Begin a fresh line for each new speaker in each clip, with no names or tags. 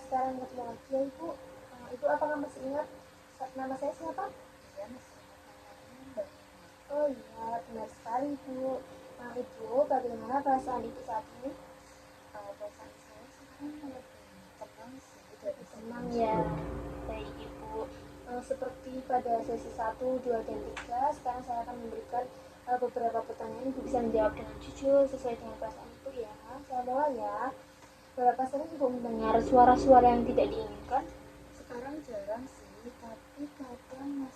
sekarang ketemu lagi ya Ibu. Ibu apakah masih ingat nama saya siapa?
Iya, masih ingat namanya Mbak Ina.
Oh iya, benar sekali Ibu. Ibu, bagaimana perasaan Ibu saat ini?
Perasaan saya sekarang lebih tenang sih dari
Tenang ya.
sebelum-sebelumnya.
Baik Ibu. Seperti pada sesi 1, 2, dan 3, sekarang saya akan memberikan beberapa pertanyaan. Ibu bisa menjawab dengan jujur sesuai dengan perasaan Ibu ya. Saya mulai ya. Berapa sering Ibu mendengar suara-suara yang tidak diinginkan?
Sekarang jarang sih, tapi kadang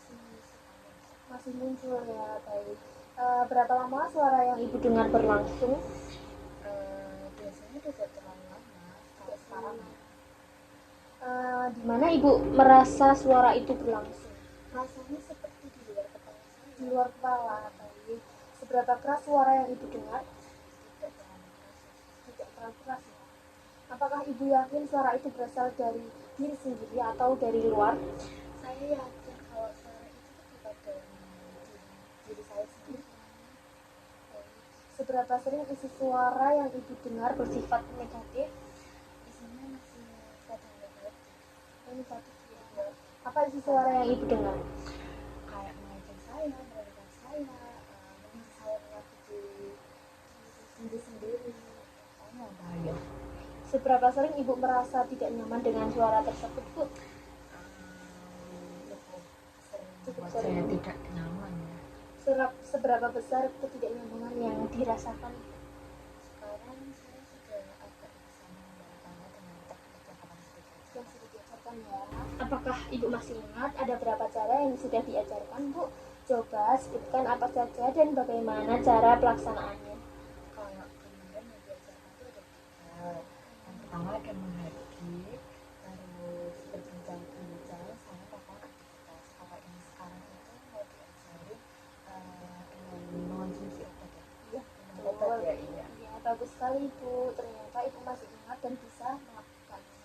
Masih muncul ya, baik. Berapa lama suara yang Ibu dengar berlangsung?
biasanya tidak terlalu lama kalau sekarang ya.
Di mana Ibu merasa suara itu berlangsung?
Rasanya seperti di luar kepala saya.
Di luar kepala, baik. Seberapa keras suara yang Ibu dengar?
Tidak terlalu keras.
Tidak terlalu keras ya. Apakah Ibu yakin suara itu berasal dari diri sendiri atau dari luar?
Saya yakin kalau suara itu terlibat dari diri saya sendiri.
Seberapa sering isi suara yang Ibu dengar bersifat negatif?
Isinya masih kadang negatif.
Negatif ya. Apa isi suara yang Ibu dengar?
Kayak mengajak saya, merendahkan saya, menyuruh saya menyakiti diri sendiri. Pokoknya bahaya.
Seberapa sering Ibu merasa tidak nyaman dengan suara tersebut, Bu?
Cukup sering buat saya tidak nyaman ya.
Seberapa besar ketidaknyamanan yang dirasakan?
Sekarang saya sudah agak bisa mengendalikannya dengan teknik yang kemarin
Yang sudah diajarkan ya. Apakah Ibu masih ingat ada berapa cara yang sudah diajarkan, Bu? Coba sebutkan apa saja dan bagaimana cara pelaksanaannya.
Kalau kemarin yang diajarkan itu ada 3. Yang pertama ada menghargai, terus berbincang-bincang sama melakukan aktivitas. Kalau yang sekarang itu mau diajari dengan mengonsumsi obat ya.
Iya,
minum obat ya. Iya.
Iya, bagus sekali Ibu. Ternyata Ibu masih ingat dan bisa melakukannya.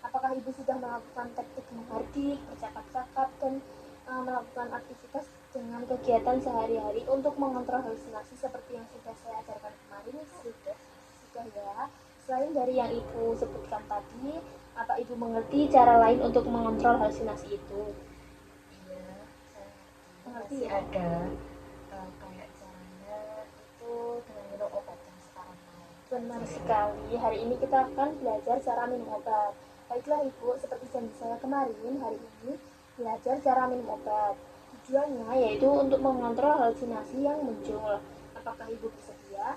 Apakah Ibu sudah melakukan teknik menghardik, bercakap-cakap, dan melakukan aktivitas dengan kegiatan sehari-hari untuk mengontrol halusinasi seperti yang sudah saya ajarkan kemarin? Sudah ya. Selain dari yang Ibu sebutkan tadi, apa Ibu mengerti cara lain untuk mengontrol halusinasi itu?
Iya, saya
Mengerti
masih
ya?
ada kayak caranya itu dengan minum obat yang sekarang mau.
Benar sekali. Hari ini kita akan belajar cara minum obat. Baiklah Ibu, seperti janji saya kemarin, hari ini belajar cara minum obat. Tujuannya yaitu untuk mengontrol halusinasi yang muncul. Apakah Ibu bersedia?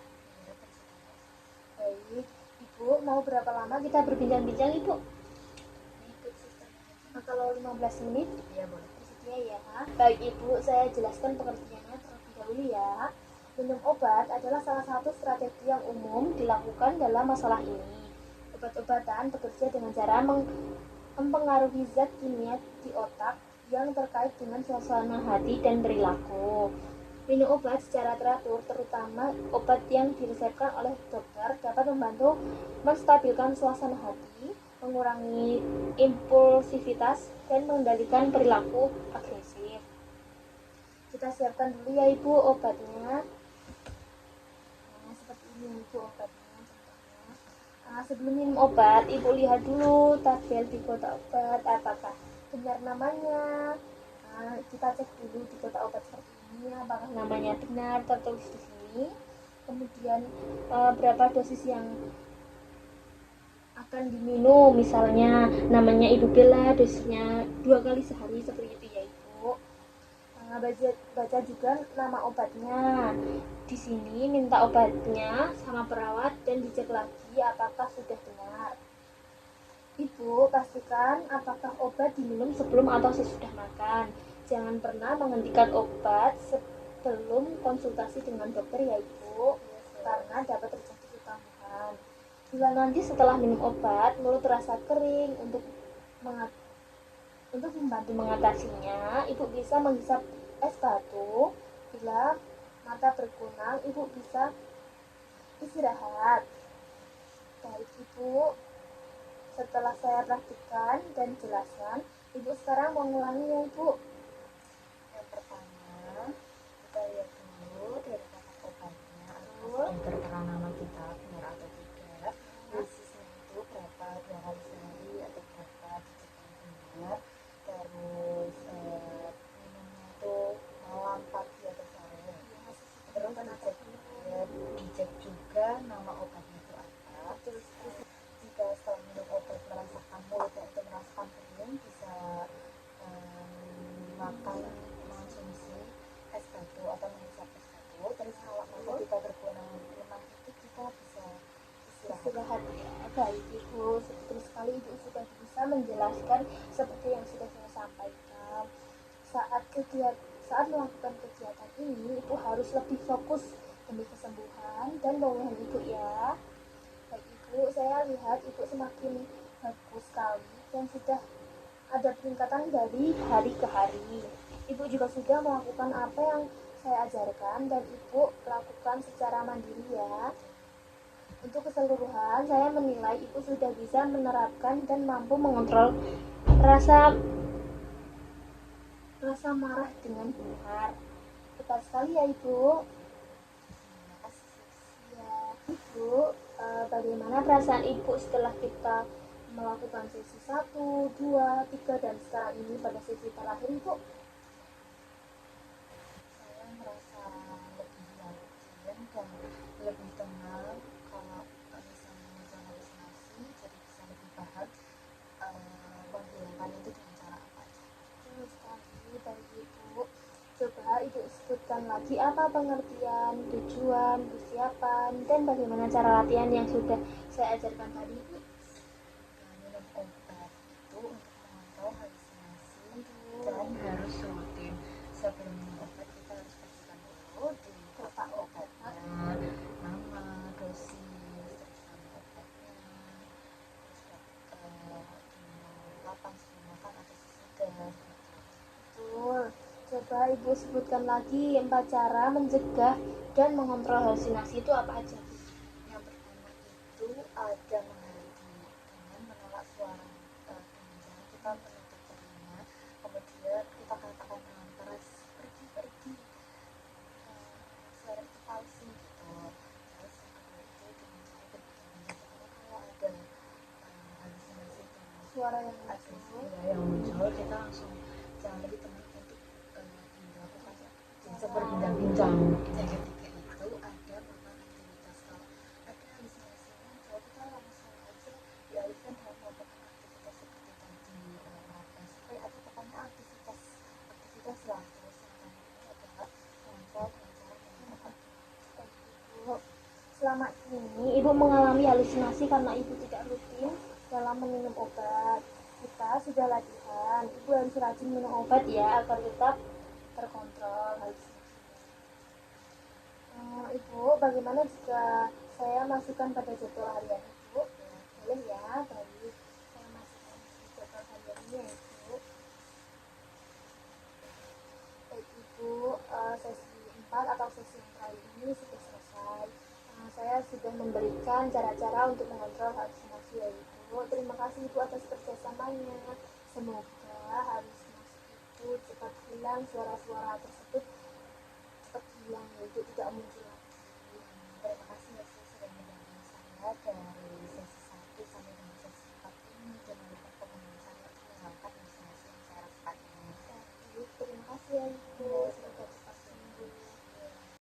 Baik, Ibu mau berapa lama kita berbincang-bincang Ibu?
Ikut sistem.
Kalau 15 menit?
Iya boleh.
Bersedia ya. Baik Ibu, saya jelaskan pengertiannya terlebih dahulu ya. Minum obat adalah salah satu strategi yang umum dilakukan dalam masalah ini. Obat-obatan bekerja dengan cara mempengaruhi zat kimia di otak yang terkait dengan suasana hati dan perilaku. Minum obat secara teratur, terutama obat yang diresepkan oleh dokter, dapat membantu menstabilkan suasana hati, mengurangi impulsivitas, dan mengendalikan perilaku agresif. Kita siapkan dulu ya Ibu obatnya. Seperti ini Ibu obatnya contohnya. Sebelum minum obat, Ibu lihat dulu tabel di kotak obat apakah benar namanya. Kita cek dulu di kotak obat seperti ini apakah namanya benar tertulis di sini. Kemudian berapa dosis yang akan diminum, misalnya namanya Ibu Bella, dosisnya 2 kali sehari seperti itu ya Ibu. Baca juga nama obatnya. Di sini minta obatnya sama perawat dan dicek lagi apakah sudah benar. Ibu pastikan apakah obat diminum sebelum atau sesudah makan. Jangan pernah menghentikan obat sebelum konsultasi dengan dokter ya Ibu, karena dapat terjadi kekambuhan. Bila nanti setelah minum obat mulut terasa kering, untuk membantu mengatasinya, Ibu bisa menghisap es batu. Bila mata berkunang, Ibu bisa istirahat. Baik Ibu, setelah saya praktikkan dan jelaskan, Ibu sekarang mengulangi ya Ibu.
Yang pertama kita lihat dulu dari kotak obatnya apakah sudah tertera nama kita benar atau tidak, dosisnya itu berapa, 2 kali sehari benar, terus minumnya tuh malam, pagi atau sore. Terus dicek juga nama obatnya itu apa. Terus jika setelah minum obat merasakan mulutnya itu merasakan kering, bisa makan, mengonsumsi es batu atau menghisap es batu. Terus kalau mata kita berkurang lemah itu kita bisa
istirahat ya. Baik Ibu, betul sekali Ibu sudah bisa menjelaskan seperti yang sudah saya sampaikan. Saat melakukan kegiatan ini, Ibu harus lebih fokus demi kesembuhan dan pemulihan Ibu ya. Baik Ibu, saya lihat Ibu semakin bagus sekali dan sudah ada peningkatan dari hari ke hari. Ibu juga sudah melakukan apa yang saya ajarkan dan Ibu lakukan secara mandiri ya. Untuk keseluruhan, saya menilai Ibu sudah bisa menerapkan dan mampu mengontrol rasa marah dengan benar. Tepat sekali ya Ibu. Ya, Ibu, bagaimana perasaan Ibu setelah kita melakukan sesi 1, 2, 3 dan sekarang ini pada sesi terakhir Ibu?
saya merasa lebih yakin dan lebih tenang kalau misalnya mengerjakan halusinasi, jadi bisa lebih paham menghilangkan itu dengan cara apa aja.
Terus sekali dari Ibu, coba Ibu sebutkan lagi apa pengertian, tujuan, persiapan, dan bagaimana cara latihan yang sudah saya ajarkan tadi Ibu.
Minum obat itu untuk mengontrol halusinasi dan harus rutin. Sebelum minum obat kita harus pastikan dulu di kotak obatnya nama, dosis, terus nama obatnya, terus diminum kapan, sebelum makan atau sesudah.
Betul. Coba Ibu sebutkan lagi 4 cara mencegah dan mengontrol halusinasi itu apa aja?
Yang pertama itu ada menghayati dengan menolak suara, dengan cara kita menutup telinga, kemudian kita katakan dengan keras pergi, suara itu palsu gitu. Terus yang kedua itu dengan cara berbicara, kalau ada halusinasi itu
Suara yang
muncul, kita langsung cari teman untuk dilakukan berbincang-bincang. Yang ketiga itu ada melakukan aktivitas. Kalau ada halusinasi muncul, kita langsung aja dialihkan dengan melakukan aktivitas seperti tadi, melakukan spray atau pokoknya aktivitas lah. Terus yang terakhir ini adalah mengontrol dengan cara menggunakan
Ibu. Selama ini Ibu mengalami halusinasi karena Ibu tidak rutin dalam meminum obat. Kita sudah latihan, Ibu harus rajin minum obat ya agar tetap terkontrol halusinasinya. Ibu, bagaimana jika saya masukkan pada jadwal harian Ibu? Boleh ya, baik. Saya masukkan di jadwal hariannya Ibu. Baik Ibu, sesi 4 atau sesi yang terakhir ini sudah selesai. Saya sudah memberikan cara-cara untuk mengontrol halusinasi ya Ibu. Terima kasih Ibu atas kerjasamanya. Semoga halusinasi itu cepat hilang, suara-suara tersebut cepat hilang ya Ibu, tidak muncul lagi. Terima kasih ya.